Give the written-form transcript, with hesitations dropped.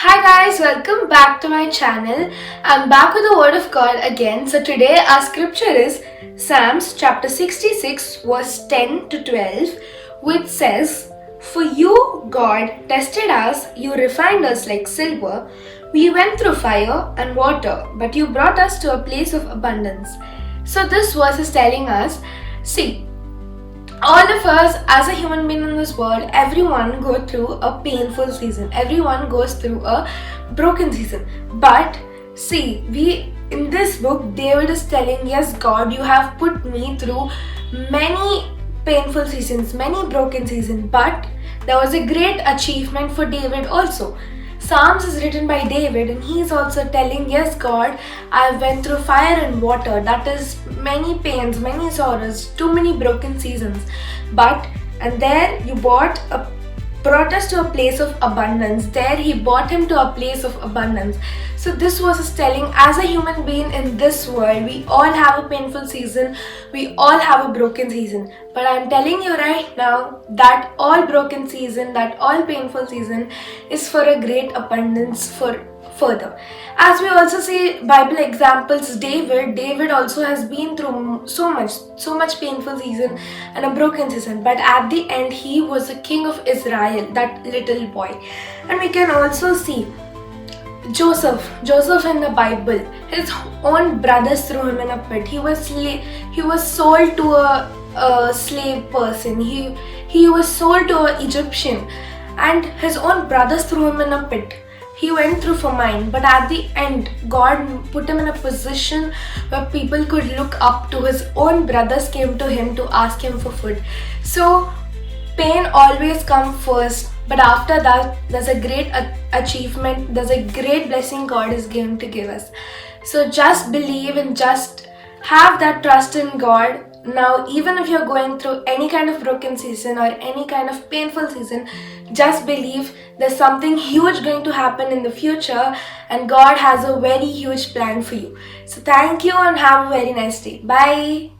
Hi guys, welcome back to my channel. I'm back with the word of God again. So today our scripture is Psalms chapter 66 verse 10 to 12, which says, "For you, God, tested us, you refined us like silver. We went through fire and water, but you brought us to a place of abundance." So this verse is telling us, see, all of us as a human being in this world, everyone go through a painful season, everyone goes through a broken season. But see, we in this book, David is telling, yes God, you have put me through many painful seasons, many broken seasons, but there was a great achievement for David also. Psalms is written by David, and he is also telling, yes God, I went through fire and water, that is many pains, many sorrows, too many broken seasons, and there you brought us to a place of abundance. There he brought him to a place of abundance. So this was is telling, as a human being in this world, we all have a painful season, we all have a broken season, but I'm telling you right now that all broken season, that all painful season is for a great abundance for further. As we also see Bible examples, David also has been through so much painful season and a broken season, but at the end he was the king of Israel, that little boy. And we can also see Joseph in the Bible, his own brothers threw him in a pit. He was sold to a slave person. He was sold to an Egyptian, and his own brothers threw him in a pit. He went through famine, but at the end, God put him in a position where people could look up to. His own brothers came to him to ask him for food. So pain always comes first, but after that, there's a great achievement, there's a great blessing God is going to give us. So just believe and just have that trust in God. Now, even if you're going through any kind of broken season or any kind of painful season, just believe there's something huge going to happen in the future, and God has a very huge plan for you. So thank you and have a very nice day. Bye.